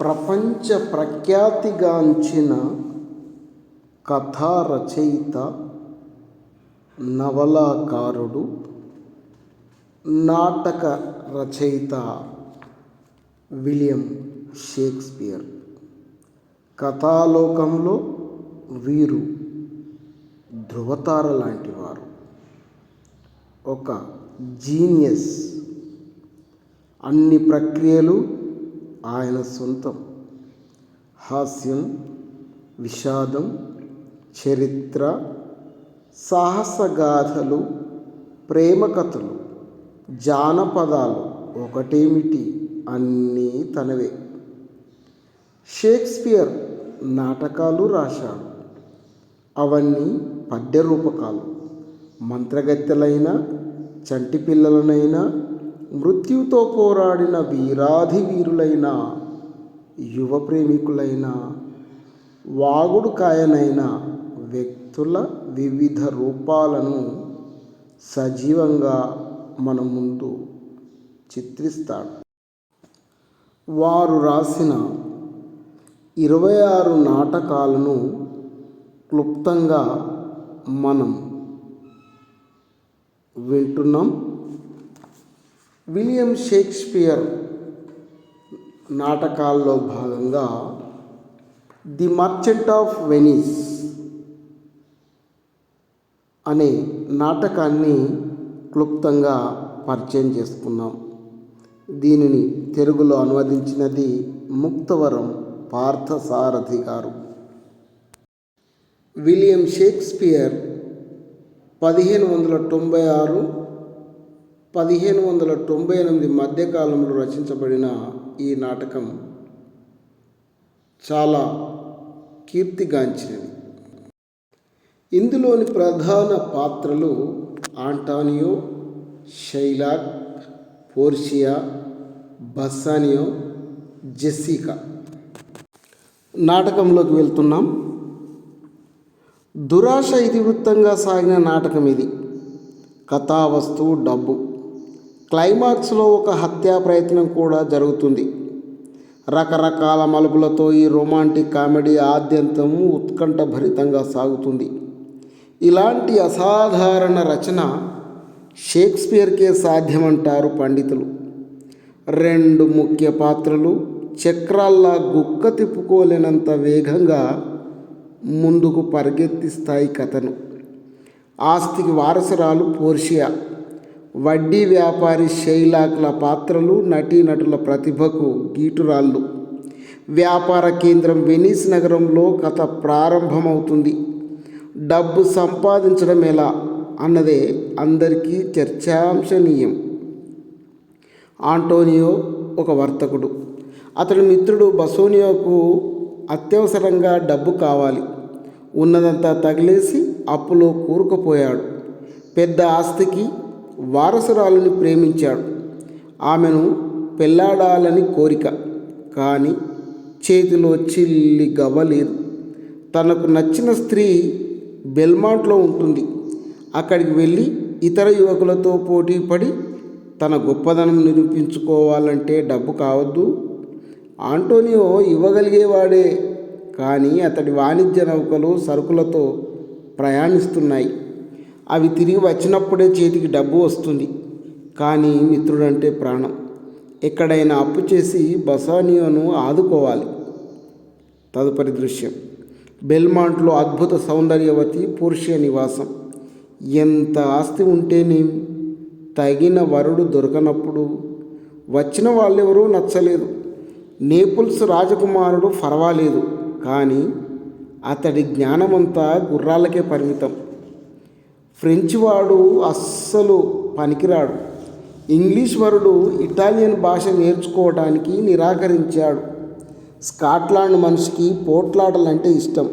ప్రపంచ ప్రఖ్యాతిగాంచిన కథా రచయిత, నవలాకారుడు, నాటక రచయిత విలియం షేక్స్పియర్. కథాలోకంలో వీరు ధృవతార లాంటివారు, ఒక జీనియస్. అన్ని ప్రక్రియలు ఆయన సొంతం. హాస్యం, విషాదం, చరిత్ర, సాహసగాథలు, ప్రేమ కథలు, జానపదాలు ఒకటేమిటి, అన్నీ తనవే. షేక్స్పియర్ నాటకాలు రాశాడు. అవన్నీ పద్య రూపకాలు. మంత్రగత్తెలైనా, చంటి పిల్లలనైనా, మృత్యుతో పోరాడిన వీరాధి వీరులైన, యువ ప్రేమికులైన, వాగుడుకాయనైన వ్యక్తుల వివిధ రూపాలను సజీవంగా మన ముందు చిత్రిస్తాడు. వారు రాసిన 26 నాటకాలను క్లుప్తంగా మనం వింటున్నాం. విలియం షేక్స్పియర్ నాటకాల్లో భాగంగా ది మర్చెంట్ ఆఫ్ వెనిస్ అనే నాటకాన్ని క్లుప్తంగా పరిచయం చేసుకున్నాం. దీనిని తెలుగులో అనువదించినది ముక్తవరం పార్థసారథి గారు. విలియం షేక్స్పియర్ 1596-1598 మధ్యకాలంలో రచించబడిన ఈ నాటకం చాలా కీర్తిగాంచినది. ఇందులోని ప్రధాన పాత్రలు ఆంటోనియో, షైలాక్, పోర్షియా, బస్సానియో, జెస్సికా. నాటకంలోకి వెళ్తున్నాం. దురాశ ఇతివృత్తంగా సాగిన నాటకం ఇది. కథావస్తువు డబ్బు. క్లైమాక్స్లో ఒక హత్యా ప్రయత్నం కూడా జరుగుతుంది. రకరకాల మలుపులతో ఈ రొమాంటిక్ కామెడీ ఆద్యంతం ఉత్కంఠభరితంగా సాగుతుంది. ఇలాంటి అసాధారణ రచన షేక్స్పియర్కే సాధ్యమంటారు పండితులు. 2 ముఖ్య పాత్రలు చక్రాల్లా గుక్క తిప్పుకోలేనంత వేగంగా ముందుకు పరిగెత్తిస్తాయి కథను. ఆస్తికి వారసురాలు పోర్షియా, వడ్డీ వ్యాపారి షైలాక్ల పాత్రలు నటీనటుల ప్రతిభకు గీటురాళ్ళు. వ్యాపార కేంద్రం వెనిస్ నగరంలో కథ ప్రారంభమవుతుంది. డబ్బు సంపాదించడం ఎలా అన్నదే అందరికీ చర్చాంశనీయం. ఆంటోనియో ఒక వర్తకుడు. అతడి మిత్రుడు బసోనియోకు అత్యవసరంగా డబ్బు కావాలి. ఉన్నదంతా తగిలేసి అప్పులో కూరుకుపోయాడు. పెద్ద ఆస్తికి వారసురాలిని ప్రేమించాడు. ఆమెను పెళ్లాడాలని కోరిక, కానీ చేతిలో చిల్లి గవ్వలేదు. తనకు నచ్చిన స్త్రీ బెల్మాంట్లో ఉంటుంది. అక్కడికి వెళ్ళి ఇతర యువకులతో పోటీ పడి తన గొప్పదనం నిరూపించుకోవాలంటే డబ్బు కావద్దు. ఆంటోనియో ఇవ్వగలిగేవాడే, కానీ అతడి వాణిజ్య నౌకలు సరుకులతో ప్రయాణిస్తున్నాయి. అవి తిరిగి వచ్చినప్పుడే చేతికి డబ్బు వస్తుంది. కానీ మిత్రుడంటే ప్రాణం. ఎక్కడైనా అప్పు చేసి బసానియోను ఆదుకోవాలి. తదుపరి దృశ్యం బెల్మాంట్లో అద్భుత సౌందర్యవతి పోర్షియా నివాసం. ఎంత ఆస్తి ఉంటేనేం, తగిన వరుడు దొరకనప్పుడు వచ్చిన వాళ్ళెవరూ నచ్చలేదు. నేపుల్స్ రాజకుమారుడు పర్వాలేదు, కానీ అతడి జ్ఞానమంతా గుర్రాలకే పరిమితం. ఫ్రెంచ్ వాడు అస్సలు పనికిరాడు. ఇంగ్లీష్ వరుడు ఇటాలియన్ భాష నేర్చుకోవడానికి నిరాకరించాడు. స్కాట్లాండ్ మనిషికి పోట్లాటలంటే ఇష్టం.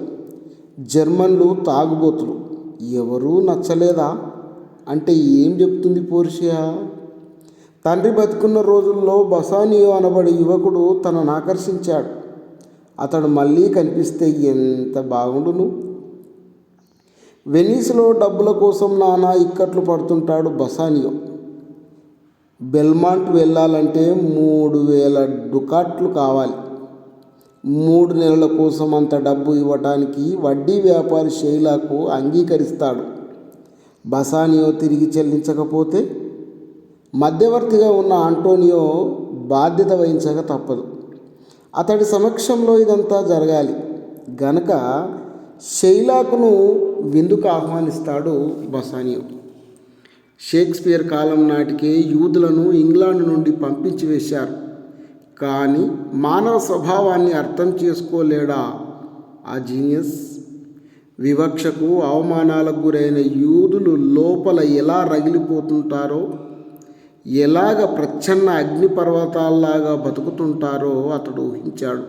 జర్మన్లు తాగుబోతులు. ఎవరూ నచ్చలేదా అంటే ఏం చెప్తుంది పోర్షియా? తండ్రి బతికున్న రోజుల్లో బసానియో అనబడే యువకుడు తనను ఆకర్షించాడు. అతడు మళ్ళీ కనిపిస్తే ఎంత బాగుండును. వెనీస్లో డబ్బుల కోసం నానా ఇక్కట్లు పడుతుంటాడు బసానియో. బెల్మాంట్ వెళ్ళాలంటే 3000 డుకాట్లు కావాలి. 3 నెలల కోసం అంత డబ్బు ఇవ్వటానికి వడ్డీ వ్యాపారి షెయిలాకు అంగీకరిస్తాడు. బసానియో తిరిగి చెల్లించకపోతే మధ్యవర్తిగా ఉన్న ఆంటోనియో బాధ్యత వహించక తప్పదు. అతడి సమక్షంలో ఇదంతా జరగాలి గనక షెయిలాకును విందుకు ఆహ్వానిస్తాడు బసానియో. షేక్స్పియర్ కాలం నాటికే యూదులను ఇంగ్లాండ్ నుండి పంపించి వేశారు. కానీ మానవ స్వభావాన్ని అర్థం చేసుకోలేడా ఆ జీనియస్? వివక్షకు అవమానాలకు గురైన యూదులు లోపల ఎలా రగిలిపోతుంటారో, ఎలాగ ప్రచ్ఛన్న అగ్నిపర్వతాల్లాగా బతుకుతుంటారో అతడు ఊహించాడు.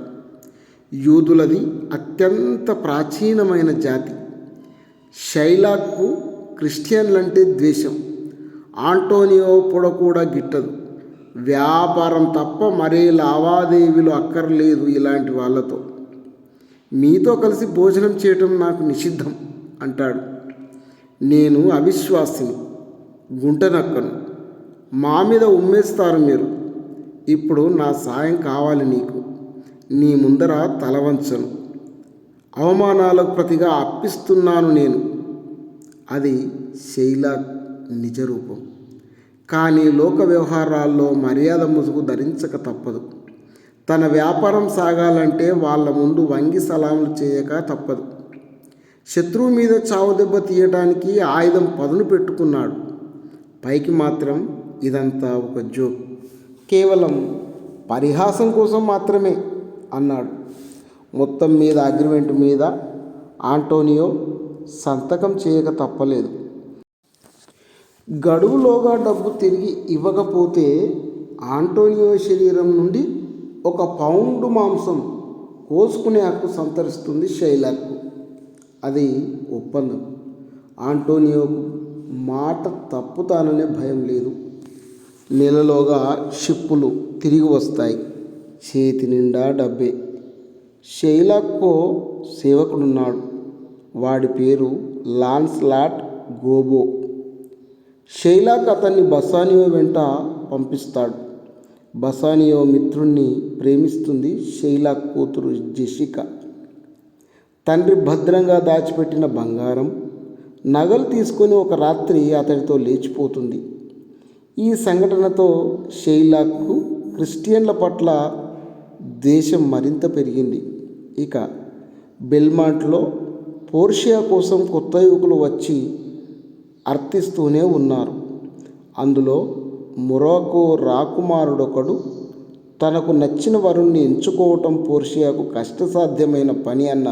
యూదులది అత్యంత ప్రాచీనమైన జాతి. షైలాక్కు క్రిస్టియన్లంటే ద్వేషం. ఆంటోనియో పొడ కూడా గిట్టదు. వ్యాపారం తప్ప మరే లావాదేవీలు అక్కర్లేదు ఇలాంటి వాళ్ళతో. మీతో కలిసి భోజనం చేయటం నాకు నిషిద్ధం అంటాడు. నేను అవిశ్వాసిని, గుంటనక్కను. మా మీద ఉమ్మేస్తారు మీరు. ఇప్పుడు నా సాయం కావాలి నీకు. నీ ముందర తలవంచను. అవమానాలకు ప్రతిగా అప్పిస్తున్నాను నేను. అది షెయిలాక్ నిజరూపం. కానీ లోక వ్యవహారాల్లో మర్యాద ముసుగు ధరించక తప్పదు. తన వ్యాపారం సాగాలంటే వాళ్ళ ముందు వంగి సలాములు చేయక తప్పదు. శత్రువు మీద చావు దెబ్బ తీయటానికి ఆయుధం పదును పెట్టుకున్నాడు. పైకి మాత్రం ఇదంతా ఒక జోక్, కేవలం పరిహాసం కోసం మాత్రమే అన్నాడు. మొత్తం మీద అగ్రిమెంట్ మీద ఆంటోనియో సంతకం చేయక తప్పలేదు. గడువులోగా డబ్బు తిరిగి ఇవ్వకపోతే ఆంటోనియో శరీరం నుండి 1 పౌండు మాంసం కోసుకునే హక్కు సంతరిస్తుంది షైలాక్కు. అది ఒప్పందం. ఆంటోనియోకు మాట తప్పుతాననే భయం లేదు. నెలలోగా షిప్పులు తిరిగి వస్తాయి. చేతి నిండా డబ్బే. షైలాక్కో సేవకుడున్నాడు. వాడి పేరు లాన్స్లాట్ గోబో. షైలాక్ అతన్ని బసానియో వెంట పంపిస్తాడు. బసానియో మిత్రుణ్ణి ప్రేమిస్తుంది షైలాక్ కూతురు జెసికా. తండ్రి భద్రంగా దాచిపెట్టిన బంగారం, నగలు తీసుకొని ఒక రాత్రి అతడితో లేచిపోతుంది. ఈ సంఘటనతో షైలాక్కు క్రిస్టియన్ల పట్ల ద్వేషం మరింత పెరిగింది. ఇక బెల్మాంట్లో పోర్షియా కోసం కొత్త యువకులు వచ్చి అర్థిస్తూనే ఉన్నారు. అందులో మొరాకో రాకుమారుడొకడు తనకు నచ్చిన వరుణ్ణి ఎంచుకోవటం పోర్షియాకు కష్టసాధ్యమైన పని అన్న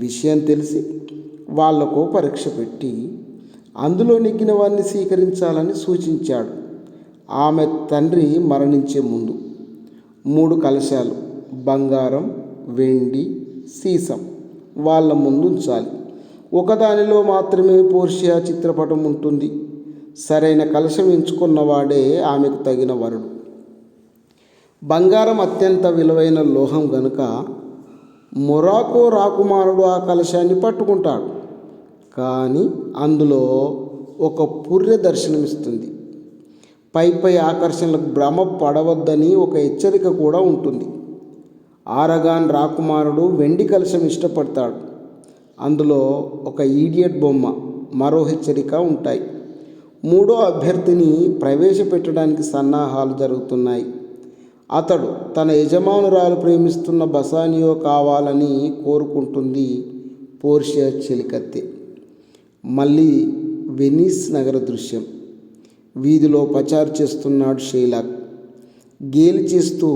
విషయం తెలిసి వాళ్లకు పరీక్ష పెట్టి అందులో నెగ్గిన వారిని స్వీకరించాలని సూచించాడు. ఆమె తండ్రి మరణించే ముందు 3 కలశాలు, బంగారం, వెండి, సీసం వాళ్ళ ముందుంచాలి. ఒకదానిలో మాత్రమే పోర్షియా చిత్రపటం ఉంటుంది. సరైన కలశం ఎంచుకున్నవాడే ఆమెకు తగిన వరుడు. బంగారం అత్యంత విలువైన లోహం గనుక మొరాకో రాకుమారుడు ఆ కలశాన్ని పట్టుకుంటాడు. కానీ అందులో ఒక పుర్రె దర్శనమిస్తుంది. పై ఆకర్షణలకు భ్రమ పడవద్దని ఒక హెచ్చరిక కూడా ఉంటుంది. ఆరగాన్ రాకుమారుడు వెండి కలశం ఇష్టపడతాడు. అందులో ఒక ఈడియట్ బొమ్మ, మరో హెచ్చరిక ఉంటాయి. 3వ అభ్యర్థిని ప్రవేశపెట్టడానికి సన్నాహాలు జరుగుతున్నాయి. అతడు తన యజమానురాలు ప్రేమిస్తున్న బసానియో కావాలని కోరుకుంటుంది పోర్షియా చెలికత్తె. మళ్ళీ వెనీస్ నగర దృశ్యం. వీధిలో పచారు చేస్తున్నాడు షైలాక్. గేలి చేస్తూ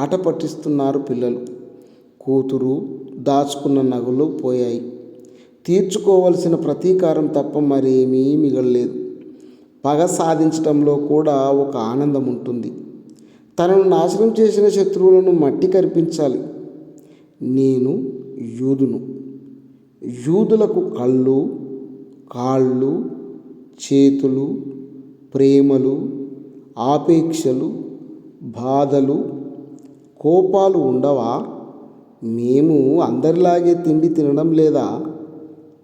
ఆట పట్టిస్తున్నారు పిల్లలు. కూతురు దాచుకున్న నగలు పోయాయి. తీర్చుకోవలసిన ప్రతీకారం తప్ప మరేమీ మిగలలేదు. పగ సాధించడంలో కూడా ఒక ఆనందం ఉంటుంది. తనను నాశనం చేసిన శత్రువులను మట్టి కరిపించాలి. నేను యూదును. యూదులకు కళ్ళు, కాళ్ళు, చేతులు, ప్రేమలు, ఆపేక్షలు, బాధలు, కోపాలు ఉండవా? మేము అందరిలాగే తిండి తినడం లేదా?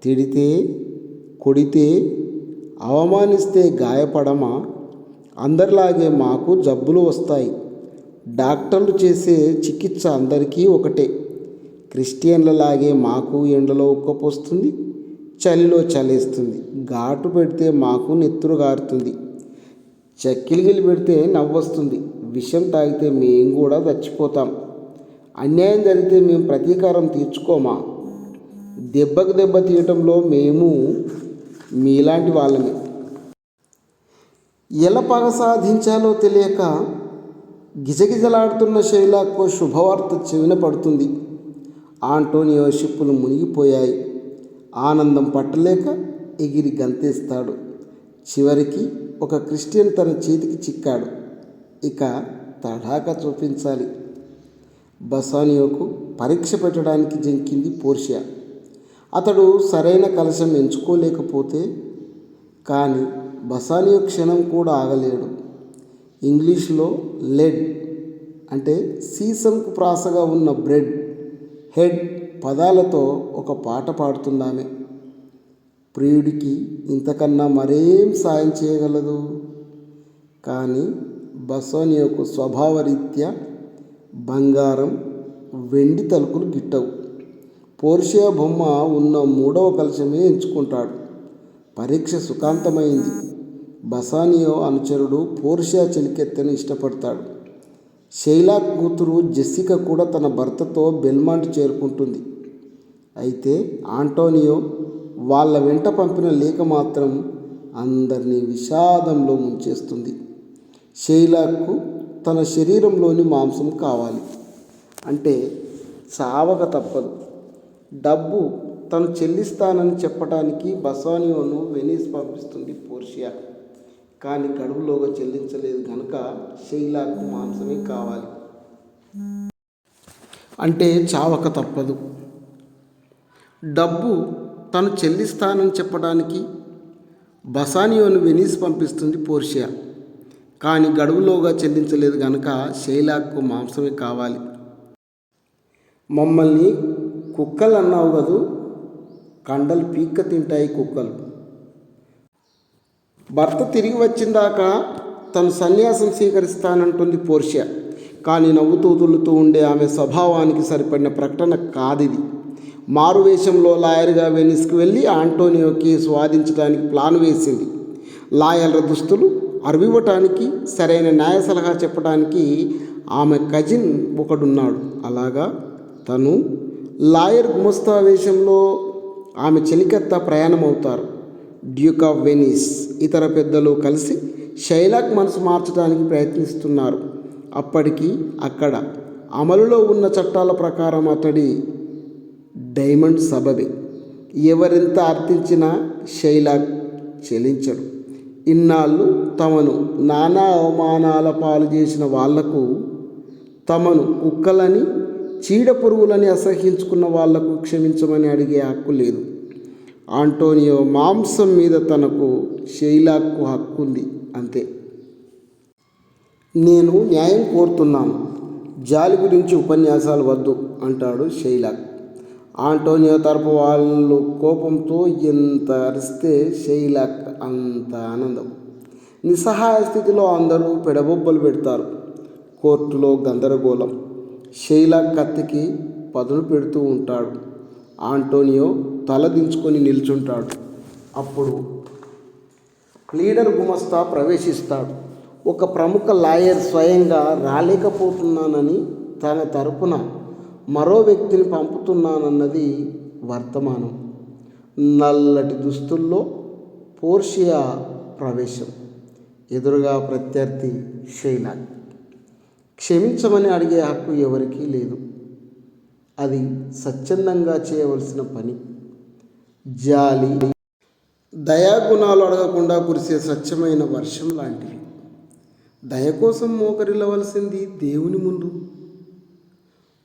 తిడితే, కొడితే, అవమానిస్తే గాయపడమా? అందరిలాగే మాకు జబ్బులు వస్తాయి. డాక్టర్లు చేసే చికిత్స అందరికీ ఒకటే. క్రిస్టియన్లలాగే మాకు ఎండలో ఉక్కపోస్తుంది, చలిలో చలేస్తుంది. ఘాటు పెడితే మాకు నెత్తురు గారుతుంది, చక్కిలిగిలి పెడితే నవ్వొస్తుంది. విషం తాగితే మేము కూడా చచ్చిపోతాం. అన్యాయం జరిగితే మేము ప్రతీకారం తీర్చుకోమా? దెబ్బకు దెబ్బ తీయటంలో మేము మీలాంటి వాళ్ళమే. ఎలా పగ సాధించాలో తెలియక గిజగిజలాడుతున్న షైలాకు శుభవార్త చెవిన పడుతుంది. ఆంటోనియో షిప్పులు మునిగిపోయాయి. ఆనందం పట్టలేక ఎగిరి గంతేస్తాడు. చివరికి ఒక క్రిస్టియన్ తన చేతికి చిక్కాడు. ఇక తడాక చూపించాలి. బసానియోకు పరీక్ష పెట్టడానికి జంకింది పోర్షియా. అతడు సరైన కలశం ఎంచుకోలేకపోతే కానీ బసానియో క్షణం కూడా ఆగలేడు. ఇంగ్లీష్లో లెడ్ అంటే సీసంకు ప్రాసగా ఉన్న బ్రెడ్, హెడ్ పదాలతో ఒక పాట పాడుతుందామె. ప్రియుడికి ఇంతకన్నా మరేం సాయం చేయగలదు? కానీ బసానియోకు స్వభావరీత్యా బంగారం, వెండి తలుపులు గిట్టవు. పోర్షియా బొమ్మ ఉన్న 3వ కలశమే ఎంచుకుంటాడు. పరీక్ష సుఖాంతమైంది. బసానియో అనుచరుడు పోర్షియా చెలికెత్తెను ఇష్టపడతాడు. షైలాక్ కూతురు జెస్సికా కూడా తన భర్తతో బెల్మాంట్ చేరుకుంటుంది. అయితే ఆంటోనియో వాళ్ళ వెంట పంపిన లేఖ మాత్రం అందరినీ విషాదంలో ముంచేస్తుంది. షైలాక్కు తన శరీరంలోని మాంసం కావాలి, అంటే చావక తప్పదు. డబ్బు తను చెల్లిస్తానని చెప్పడానికి బసానియోను వెనీస్ పంపిస్తుంది పోర్షియా. కానీ గడువులోగా చెల్లించలేదు కనుక షైలాకు మాంసమే కావాలి, అంటే చావక తప్పదు. డబ్బు తను చెల్లిస్తానని చెప్పడానికి బసానియోను వెనీస్ పంపిస్తుంది పోర్షియా. కానీ గడువులోగా చెల్లించలేదు కనుక షైలాకు మాంసమే కావాలి. మమ్మల్ని కుక్కలు అన్నావు కదూ, కండలు పీక్క తింటాయి కుక్కలు. భర్త తిరిగి వచ్చిందాక తను సన్యాసం స్వీకరిస్తానంటుంది పోర్షియా. కానీ నవ్వుతూ తుల్లుతూ ఉండే ఆమె స్వభావానికి సరిపడిన ప్రకటన కాదిది. మారువేషంలో లాయర్గా వెనిస్కి వెళ్ళి ఆంటోనియోకి స్వాదించడానికి ప్లాన్ వేసింది. లాయర్ల దుస్తులు అరవివ్వటానికి, సరైన న్యాయ సలహా చెప్పడానికి ఆమె కజిన్ ఒకడున్నాడు. అలాగా తను లాయర్ గుమస్తా వేషంలో ఆమె చెలికత్త ప్రయాణమవుతారు. డ్యూక్ ఆఫ్ వెనీస్ ఇతర పెద్దలు కలిసి షైలాక్ మనసు మార్చడానికి ప్రయత్నిస్తున్నారు. అప్పటికి అక్కడ అమలులో ఉన్న చట్టాల ప్రకారం అతడి డైమండ్ సబబే. ఎవరెంత అర్థించినా షైలాక్ చెల్లించడు. ఇన్నాళ్ళు తమను నానా అవమానాల పాలు చేసిన వాళ్లకు, తమను కుక్కలని, చీడ పురుగులని అసహ్యించుకున్న వాళ్లకు క్షమించమని అడిగే హక్కు లేదు. ఆంటోనియో మాంసం మీద తనకు షైలాక్కు హక్కుంది, అంతే. నేను న్యాయం కోరుతున్నాను, జాలి గురించి ఉపన్యాసాలు వద్దు అంటాడు షైలాక్. ఆంటోనియో తరపు వాళ్ళు కోపంతో ఎంత అరిస్తే షైలాక్ అంత ఆనందం. నిస్సహాయ స్థితిలో అందరూ పెడబొబ్బలు పెడతారు. కోర్టులో గందరగోళం. షైలాక్ కత్తికి పదును పెడుతూ ఉంటాడు. ఆంటోనియో తల దించుకొని నిల్చుంటాడు. అప్పుడు ప్లీడర్ గుమస్తా ప్రవేశిస్తాడు. ఒక ప్రముఖ లాయర్ స్వయంగా రాలేకపోతున్నానని తన తరపున మరో వ్యక్తిని పంపుతున్నానన్నది వర్తమానం. నల్లటి దుస్తుల్లో పోర్షియా ప్రవేశం. ఎదురుగా ప్రత్యర్థి షైలాక్. క్షమించమని అడిగే హక్కు ఎవరికీ లేదు. అది స్వచ్ఛందంగా చేయవలసిన పని. జాలి, దయాగుణాలు అడగకుండా కురిసే స్వచ్ఛమైన వర్షం లాంటివి. దయ కోసం మోకరిల్లవలసింది దేవుని ముందు.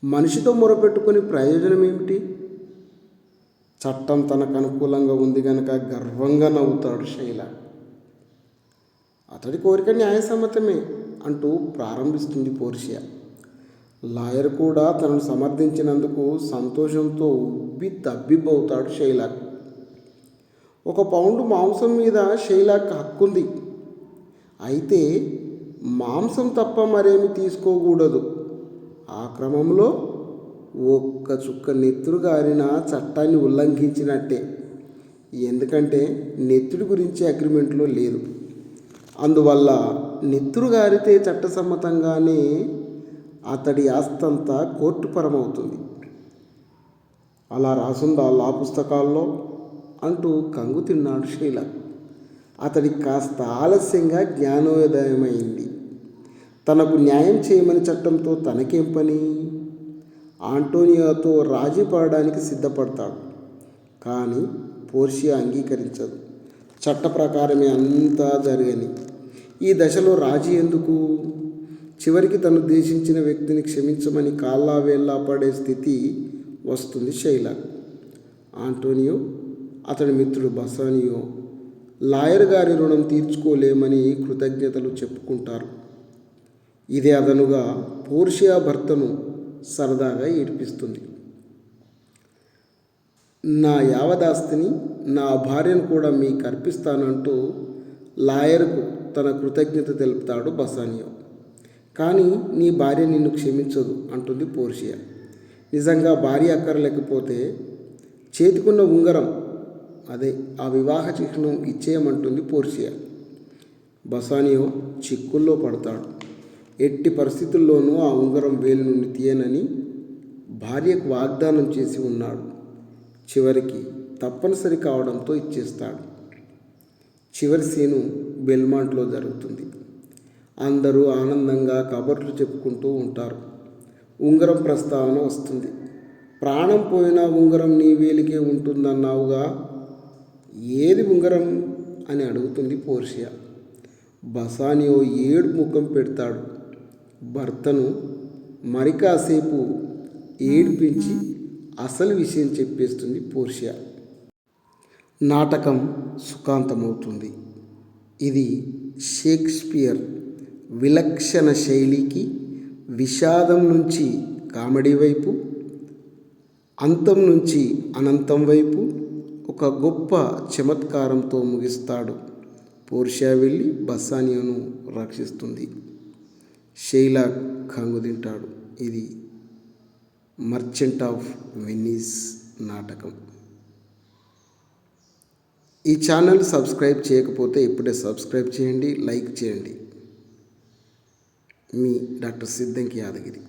మనిషితో మొరపెట్టుకుని ప్రయోజనం ఏమిటి? చట్టం తనకు అనుకూలంగా ఉంది గనక గర్వంగా నవ్వుతాడు షైలాక్. అతడి కోరిక న్యాయసమ్మతమే అంటూ ప్రారంభిస్తుంది పోర్షియా. లాయర్ కూడా తనను సమర్థించినందుకు సంతోషంతో ఉబ్బి తబ్బిబ్బవుతాడు షైలాక్. 1 పౌండు మాంసం మీద షైలాక్ హక్కుంది. అయితే మాంసం తప్ప మరేమి తీసుకోకూడదు. ఆ క్రమంలో ఒక్క చుక్క నెత్తురు గారిన చట్టాన్ని ఉల్లంఘించినట్టే. ఎందుకంటే నెత్తుడి గురించి అగ్రిమెంట్లో లేదు. అందువల్ల నెత్తురు గారితే చట్టసమ్మతంగానే అతడి ఆస్తంతా కోర్టుపరమవుతుంది. అలా రాసుందా లా పుస్తకాల్లో అంటూ కంగు తిన్నాడు షైలాక్. అతడికి కాస్త ఆలస్యంగా జ్ఞానోదయమైంది. తనకు న్యాయం చేయమని చట్టంతో తనకేం పని? ఆంటోనియోతో రాజీ పడడానికి సిద్ధపడతాడు. కానీ పోర్షియా అంగీకరించదు. చట్ట ప్రకారమే అంతా జరగని ఈ దశలో రాజీ ఎందుకు? చివరికి తను ద్వేషించిన వ్యక్తిని క్షమించమని కాళ్ళా వేళ్ళా పడే స్థితి వస్తుంది షైలాక్. ఆంటోనియో, అతడి మిత్రుడు బసానియో లాయర్ గారి రుణం తీర్చుకోలేమని కృతజ్ఞతలు చెప్పుకుంటారు. ఇదే అదనుగా పోర్షియా భర్తను సరదాగా ఏడిపిస్తుంది. నా యావదాస్తిని, నా భార్యను కూడా మీకు అర్పిస్తానంటూ లాయర్కు తన కృతజ్ఞత తెలుపుతాడు బసానియో. కానీ నీ భార్య నిన్ను క్షమించదు అంటుంది పోర్షియా. నిజంగా భార్య అక్కర్లేకపోతే చేతికున్న ఉంగరం, అదే ఆ వివాహ చిహ్నం ఇచ్చేయమంటుంది పోర్షియా. బసానియో చిక్కుల్లో పడతాడు. ఎట్టి పరిస్థితుల్లోనూ ఆ ఉంగరం వేలు నుండి తీయనని భార్యకు వాగ్దానం చేసి ఉన్నాడు. చివరికి తప్పనిసరి కావడంతో ఇచ్చేస్తాడు. చివరి సీను బెల్మాంట్లో జరుగుతుంది. అందరూ ఆనందంగా కబుర్లు చెప్పుకుంటూ ఉంటారు. ఉంగరం ప్రస్తావన వస్తుంది. ప్రాణం పోయినా ఉంగరం నీ వేలికే ఉంటుందన్నావుగా, ఏది ఉంగరం అని అడుగుతుంది పోర్షియా. బసానియో ఏడు ముఖం పెడతాడు. భర్తను మరి కాసేపు ఏడిపించి అసలు విషయం చెప్పేస్తుంది పోర్షియా. నాటకం సుఖాంతమవుతుంది. ఇది షేక్స్పియర్ విలక్షణ శైలికి విషాదం నుంచి కామెడీ వైపు, అంతం నుంచి అనంతం వైపు ఒక గొప్ప చమత్కారంతో ముగిస్తాడు. పోర్షియా వెళ్ళి బసానియోను రక్షిస్తుంది. షైలాక్ కంగుతింటాడు. ఇది మర్చెంట్ ఆఫ్ వెనీస్ నాటకం. ఈ ఛానల్ సబ్స్క్రైబ్ చేయకపోతే ఇప్పుడే సబ్స్క్రైబ్ చేయండి, లైక్ చేయండి. మీ డాక్టర్ సిద్దంకి యాదగిరి.